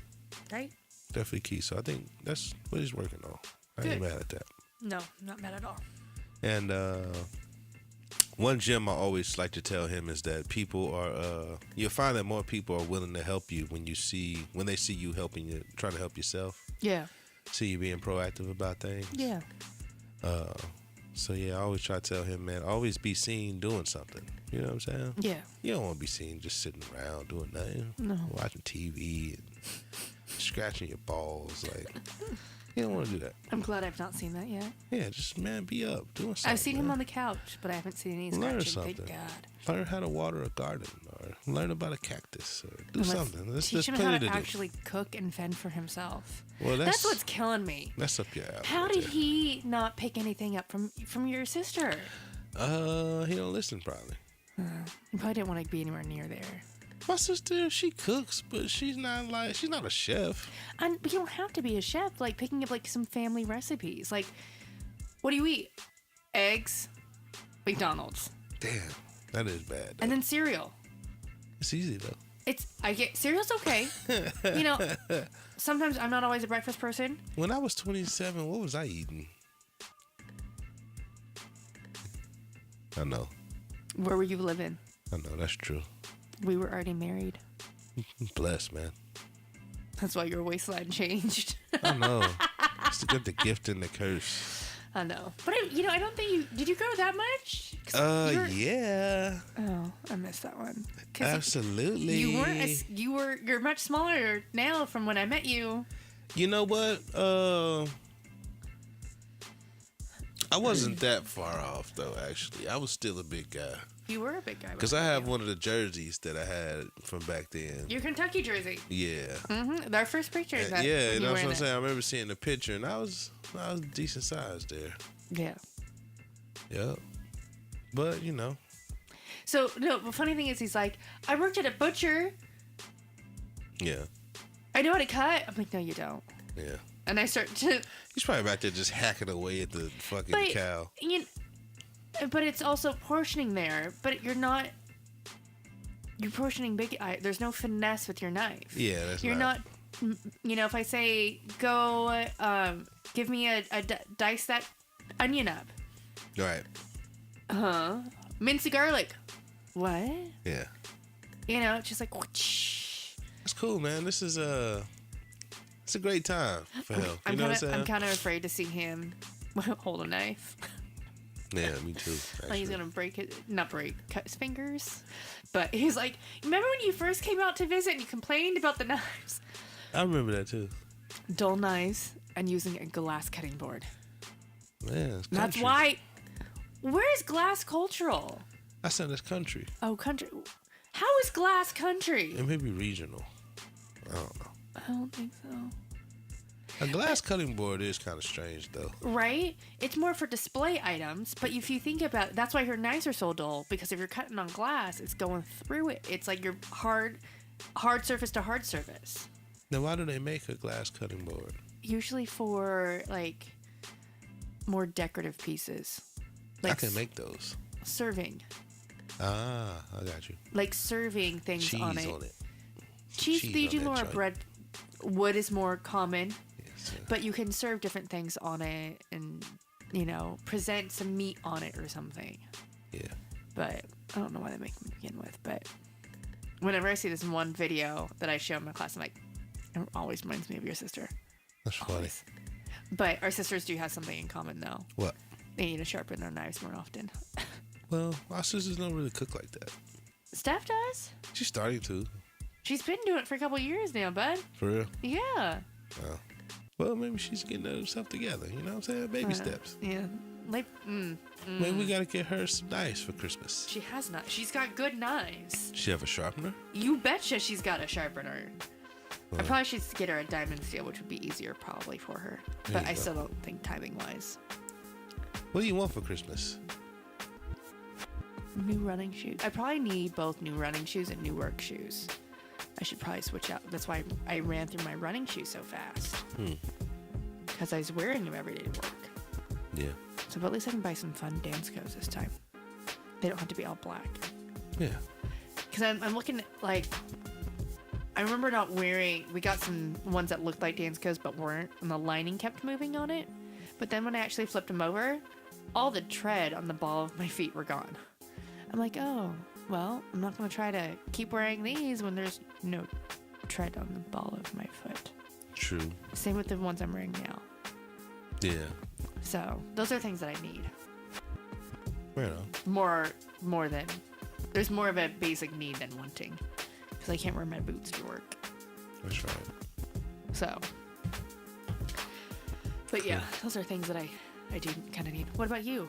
Right? Definitely key. So I think that's what he's working on. I ain't mad at that. No, not mad at all. And one gem I always like to tell him is that people are you'll find that more people are willing to help you when they see you trying to help yourself. Yeah. See you being proactive about things. Yeah. So I always try to tell him, man, always be seen doing something. You know what I'm saying? Yeah. You don't want to be seen just sitting around doing nothing. No. Watching TV and scratching your balls. You don't want to do that. I'm glad I've not seen that yet. Yeah, just, man, be up, doing something. I've seen him on the couch, but I haven't seen any scratching. Learn something. Thank God. Learn how to water a garden, or learn about a cactus, or do something. Teach him how to actually cook and fend for himself. Well, that's what's killing me. That's up your alley. How did he not pick anything up from your sister? He don't listen, probably. He probably didn't want to be anywhere near there. My sister, she cooks, but she's not a chef. But you don't have to be a chef. Picking up some family recipes. What do you eat? Eggs, McDonald's. Damn, that is bad. And then cereal. It's easy though. Cereal's okay. Sometimes I'm not always a breakfast person. When I was 27, what was I eating? I know. Where were you living? I know, that's true. We were already married. Blessed, man. That's why your waistline changed. I know. It's the gift and the curse. I know. But I don't think did you grow that much? Yeah. Oh, I missed that one. Absolutely. You're much smaller now from when I met you. You know what? I wasn't that far off though, actually. I was still a big guy. You were a big guy. Because I have one of the jerseys that I had from back then. Your Kentucky jersey. Yeah. Mm-hmm. Our first picture is that. Yeah, that's what I'm saying. I remember seeing the picture, and I was decent sized there. Yeah. Yep. But, So, no, the funny thing is he's like, I worked at a butcher. Yeah. I know how to cut. I'm like, no, you don't. Yeah. And I start to... He's probably back there just hacking away at the fucking cow. But it's also portioning there. But you're not. You're portioning big. There's no finesse with your knife. Yeah, that's You're not. You know, if I say go, give me a dice that onion up. Right. Mince the garlic. What? Yeah. You know, it's just like. Whoosh. That's cool, man. This is it's a great time for him. You know what I'm saying? I'm kind of afraid to see him hold a knife. Yeah, me too. Like he's gonna cut his fingers. But he's like, remember when you first came out to visit and you complained about the knives? I remember that too. Dull knives and using a glass cutting board. Man, it's That's country. why. Where is glass cultural? I said it's country. Oh, country. How is glass country? It may be regional. I don't know. I don't think so. A glass cutting board is kind of strange, though. Right? It's more for display items, but if you think about it, that's why your knives are so dull, because if you're cutting on glass, it's going through it. It's like your hard surface to hard surface. Now, why do they make a glass cutting board? Usually for, like, more decorative pieces. Like I can make those. Serving. Ah, I got you. Like serving things Cheese on it. Cheese, they do on more that joint. bread. Wood is more common. Yes, But you can serve different things on it and, you know, present some meat on it or something. yeah. But I don't know why they make them to begin with. But whenever I see this one video that I show in my class, I'm like, it always reminds me of your sister. That's funny. Always. But our sisters do have something in common, though. What? They need to sharpen their knives more often. Well, our sisters don't really cook like that. Steph does. She's starting to. She's been doing it for a couple years now, bud. For real? Yeah. Oh. Well, maybe she's getting herself together. You know what I'm saying? Baby steps. Yeah. Like, Maybe we got to get her some knives for Christmas. She has not. She's got good knives. She have a sharpener? You betcha she's got a sharpener. I probably should get her a diamond steel, which would be easier probably for her. There But you I go. still don't think timing-wise. What do you want for Christmas? New running shoes. I probably need both new running shoes and new work shoes. I should probably switch out. That's why I ran through my running shoes so fast. Because I was wearing them every day to work. Yeah. So but at least I can buy some fun dance coats this time. They don't have to be all black. Yeah. Because I'm looking at, like, I remember not wearing, we got some ones that looked like dance coats but weren't, and the lining kept moving on it. But then when I actually flipped them over, all the tread on the ball of my feet were gone. I'm like, oh, well, I'm not going to try to keep wearing these when there's no tread on the ball of my foot. True. Same with the ones I'm wearing now. Yeah. So those are things that I need. Right on. More than, there's more of a basic need than wanting. Because I can't wear my boots to work. That's right. So. But yeah, those are things that I do kind of need. What about you?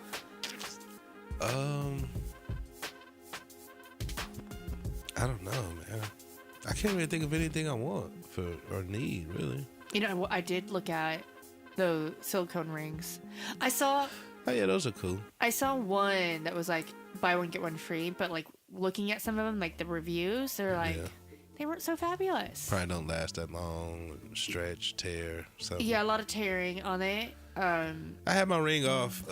I don't know, man. I can't really think of anything I want or need, really. You know, I did look at the silicone rings. I saw Oh yeah, those are cool. one that was like buy one get one free, but like looking at some of them, like the reviews, they're like they weren't so fabulous. Probably don't last that long. Stretch, tear, something. Yeah, a lot of tearing on it. I had my ring off,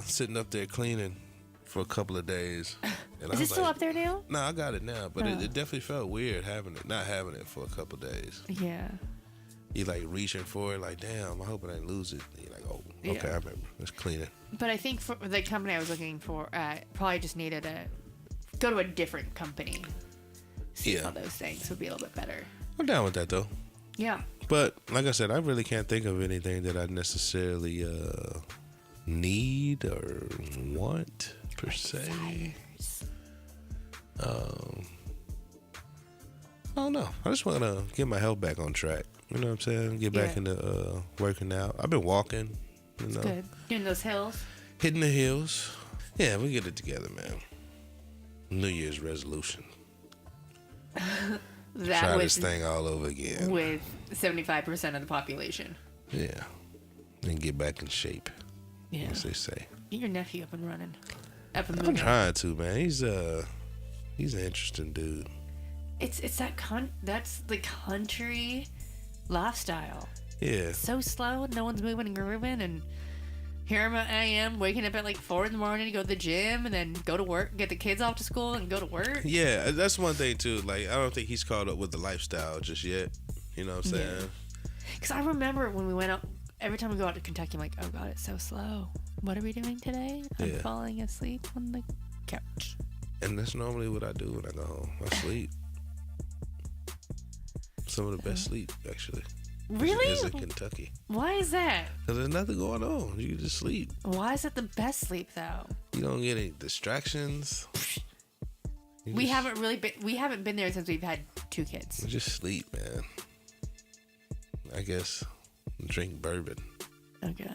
sitting up there cleaning for a couple of days. And Is it still up there now? No, I got it now, but it definitely felt weird not having it for a couple of days. Yeah. You like reaching for it, like, damn, I hope I didn't lose it. And you're like, oh, okay, Yeah. I remember. Let's clean it. But I think for the company I was looking for, probably just needed to go to a different company. See how those things would be a little bit better. I'm down with that, though. Yeah. But, like I said, I really can't think of anything that I necessarily need or want, per se. I don't know. I just want to get my health back on track. You know what I'm saying? Get back into working out. I've been walking. You know, Good. Doing those hills. hitting the hills. Yeah, we get it together, man. New Year's resolution. That Try was this thing all over again. with 75% of the population. Yeah. And get back in shape, Yeah. as they say. Get your nephew up and running. Up and I'm moving. trying to, man. He's an interesting dude. It's that that's the country lifestyle. Yeah. So slow, no one's moving and grooving, and Here I am waking up at like 4 in the morning to go to the gym and then go to work, get the kids off to school and go to work. Yeah, that's one thing too. Like, I don't think he's caught up with the lifestyle just yet. You know what I'm saying? Because I remember when we went out, every time we go out to Kentucky, I'm like, oh God, it's so slow. What are we doing today? I'm falling asleep on the couch. And that's normally what I do when I go home. I sleep. Some of the best sleep, actually. Really? Is in Kentucky. Why is that? Because there's nothing going on. You can just sleep. Why is it the best sleep though? You don't get any distractions. We haven't been there since we've had 2 kids. You just sleep, man. I guess drink bourbon. Okay.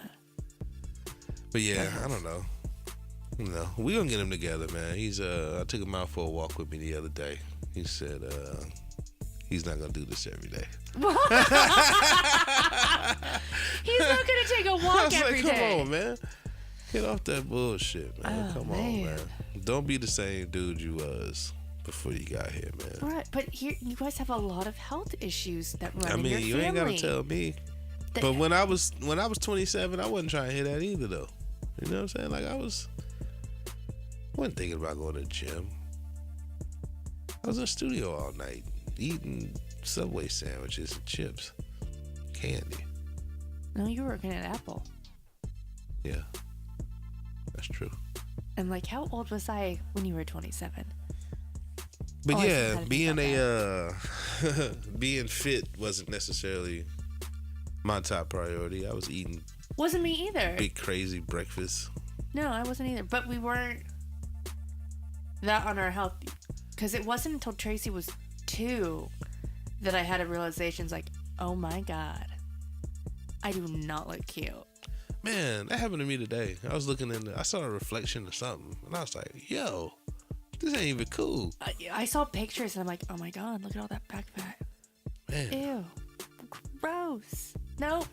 But yeah, I don't know. No, we gonna get him together, man. I took him out for a walk with me the other day. He said he's not gonna do this every day. He's not gonna take a walk every day. Come on, man. Get off that bullshit, man. Oh, Come man. on, man. Don't be the same dude you was before you got here, man. Right, but here you guys have a lot of health issues that run in your family. You ain't gotta tell me. But when I was 27, I wasn't trying to hear that either, though. You know what I'm saying? Like, I wasn't thinking about going to the gym. I was in the studio all night, eating Subway sandwiches and chips, candy. No, you were working at Apple. Yeah, that's true. And like, how old was I when you were 27? But being fit wasn't necessarily my top priority. I was eating. Wasn't me either. Big crazy breakfast. No, I wasn't either. But we weren't that on our health, because it wasn't until Tracy was 2 that I had a realization. Like, oh my God, I do not look cute. Man, that happened to me today. I was looking I saw a reflection of something, and I was like, yo, this ain't even cool. I saw pictures, and I'm like, oh my God, look at all that back fat. Man. Ew. Gross. Nope.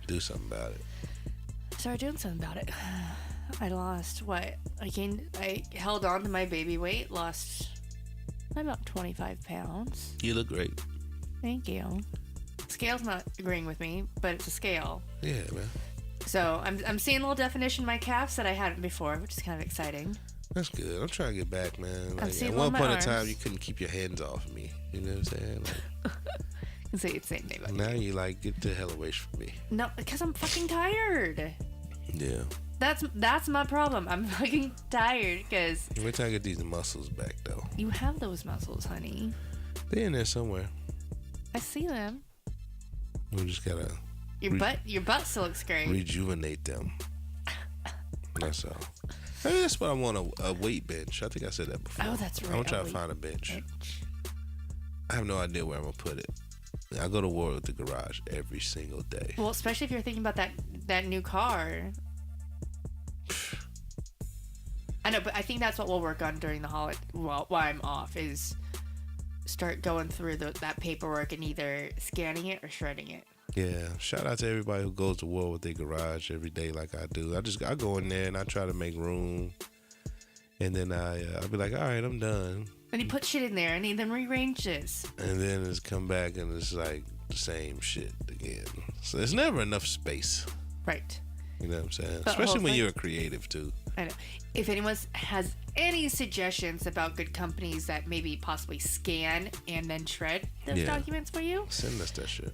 Do something about it. Started doing something about it. I lost what? I held on to my baby weight, lost about 25 pounds. You look great. Thank you. Scale's not agreeing with me, but it's a scale. Yeah, man. So I'm seeing a little definition in my calves that I hadn't before, which is kind of exciting. That's good. I'm trying to get back, man. I'm seeing at one point in arms. time, you couldn't keep your hands off of me. You know what I'm saying? Like, I say it's the same thing. Now you like, get the hell away from me. No, because I'm fucking tired. Yeah. That's my problem. I'm fucking tired because. Wait till I get these muscles back, though. You have those muscles, honey. They're in there somewhere. I see them. We just gotta. Your butt still looks great. Rejuvenate them. That's all. Maybe that's what I want, a weight bench. I think I said that before. Oh, that's right. I'm trying to find a bench. I have no idea where I'm gonna put it. I go to war with the garage every single day. Well, especially if you're thinking about that new car. I know, but I think that's what we'll work on during the holiday. While I'm off, is start going through that paperwork and either scanning it or shredding it. Yeah, shout out to everybody who goes to war with their garage every day like I do. I go in there and I try to make room, and then I'll be like, all right, I'm done. And he puts shit in there and he then rearranges. And then it's come back and it's like the same shit again. So there's never enough space. Right. You know what I'm saying? But especially when you're a creative too. I know. If anyone has any suggestions about good companies that maybe possibly scan and then shred those documents for you, send us that shit.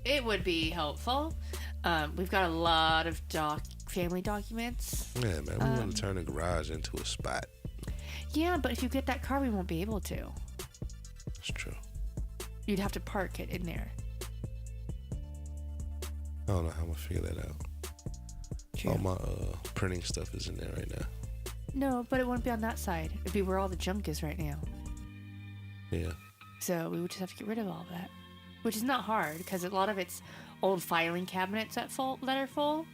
It would be helpful. We've got a lot of family documents. Yeah, man. We want to turn the garage into a spot. Yeah, but if you get that car, we won't be able to. That's true. You'd have to park it in there. I don't know how I'm going to figure that out. True. All my printing stuff is in there right now. No, but it wouldn't be on that side. It'd be where all the junk is right now. Yeah. So we would just have to get rid of all of that. Which is not hard, because a lot of it's old filing cabinets that are full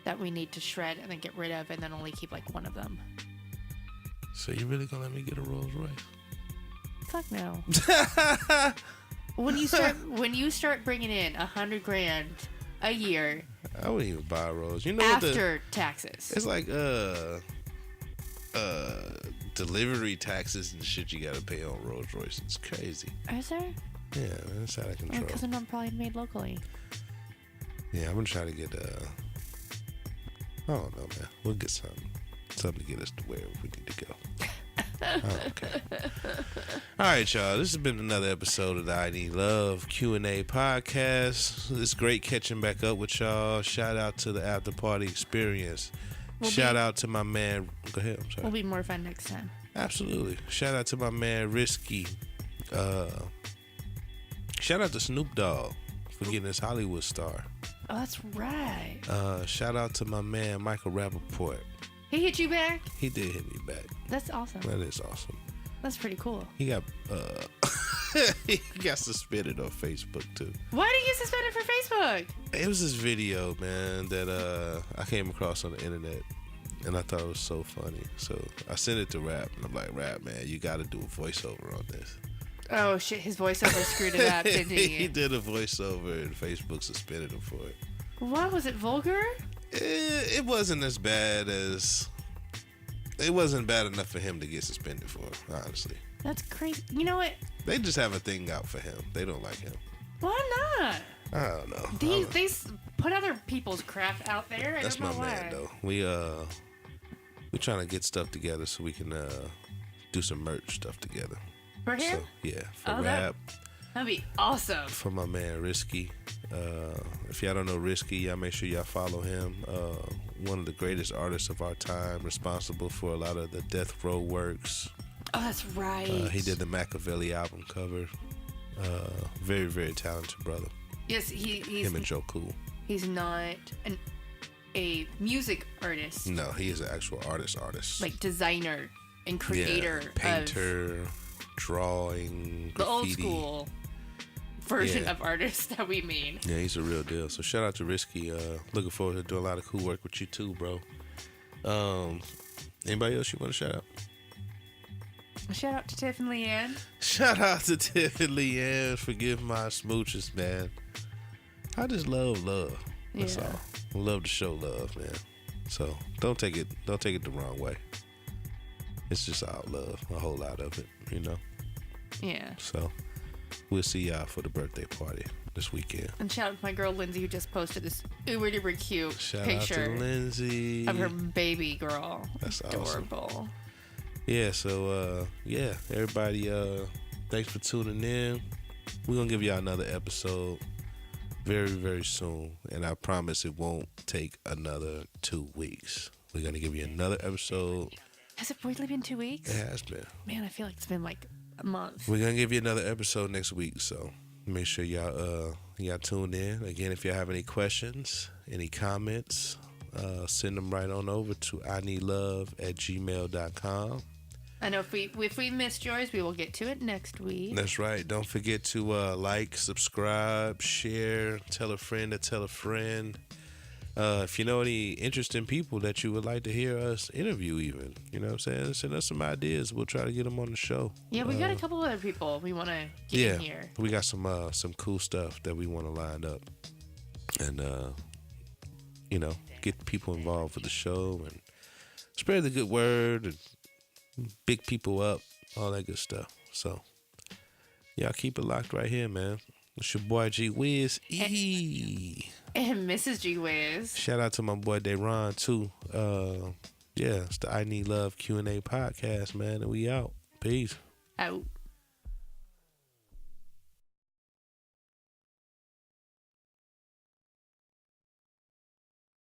that we need to shred and then get rid of and then only keep like one of them. So you really gonna let me get a Rolls Royce? Fuck no. When you start bringing in $100,000 a year, I wouldn't even buy a Rolls. You know, after taxes. It's like delivery taxes and shit you gotta pay on Rolls Royce. It's crazy. Is there? Yeah, man, it's out of control. Because they're not probably made locally. Yeah, I'm gonna try to get I don't know, man. We'll get something to get us to where we need to go. Okay. All right, y'all. This has been another episode of the iKneadLove Q&A podcast. It's great catching back up with y'all. Shout out to the after party experience. Shout out to my man. Go ahead. I'm sorry. Will be more fun next time. Absolutely. Shout out to my man Risky. Shout out to Snoop Dogg for getting his Hollywood star. Oh, that's right. Shout out to my man Michael Rappaport. He hit you back? He did hit me back. That's awesome. That is awesome. That's pretty cool. He got he got suspended on Facebook too. Why did you get suspended for Facebook? It was this video, man, that I came across on the internet, and I thought it was so funny. So I sent it to Rap, and I'm like, Rap, man, you got to do a voiceover on this. Oh shit, his voiceover screwed it up, didn't he? He did a voiceover, and Facebook suspended him for it. What was it? Vulgar? It wasn't as bad as. It wasn't bad enough for him to get suspended for, honestly. That's crazy. You know what? They just have a thing out for him. They don't like him. Why not? I don't know. They put other people's crap out there. That's my man, though. We trying to get stuff together so we can do some merch stuff together. For him? So, yeah, for Rap. That'd be awesome. For my man Risky. If y'all don't know Risky, y'all make sure y'all follow him. One of the greatest artists of our time, responsible for a lot of the Death Row works. Oh, that's right. He did the Machiavelli album cover. Very, very talented brother. Yes, he's him and Joe Cool. He's not a music artist. No, he is an actual artist. Like designer and creator. Yeah, painter, drawing, the graffiti. old school version of artists that we mean. Yeah, he's a real deal. So shout out to Risky. Looking forward to doing a lot of cool work with you too, bro. Anybody else you want to shout out? Shout out to Tiff and Leanne. Shout out to Tiff and Leanne for giving my smooches, man. I just love love. That's all. I love to show love, man. So don't take it the wrong way. It's just all love, a whole lot of it, you know. Yeah. So we'll see y'all for the birthday party this weekend. And shout out to my girl Lindsay, who just posted this uber duper cute shout picture out to Lindsay of her baby girl. That's adorable. Awesome. Yeah, so everybody, thanks for tuning in. We're gonna give y'all another episode very, very soon, and I promise it won't take another 2 weeks. We're gonna give you another episode. Has it really been 2 weeks? It has been. Man, I feel like it's been like a month. We're gonna give you another episode next week, so make sure y'all tune in. Again, if y'all have any questions, any comments, send them right on over to iKneadLove@gmail.com. I know if we missed yours, we will get to it next week. That's right. Don't forget to like, subscribe, share, tell a friend to tell a friend. If you know any interesting people that you would like to hear us interview, even, you know what I'm saying, send us some ideas. We'll try to get them on the show. Yeah, we got a couple other people we want to get in here. We got some cool stuff that we want to line up, and get people involved with the show and spread the good word and big people up, all that good stuff. So y'all keep it locked right here, man. It's your boy G-Wiz and Mrs. G-Wiz. Shout out to my boy Dayron too. It's the iKneadLove Q&A podcast, man, and we out. Peace. Out.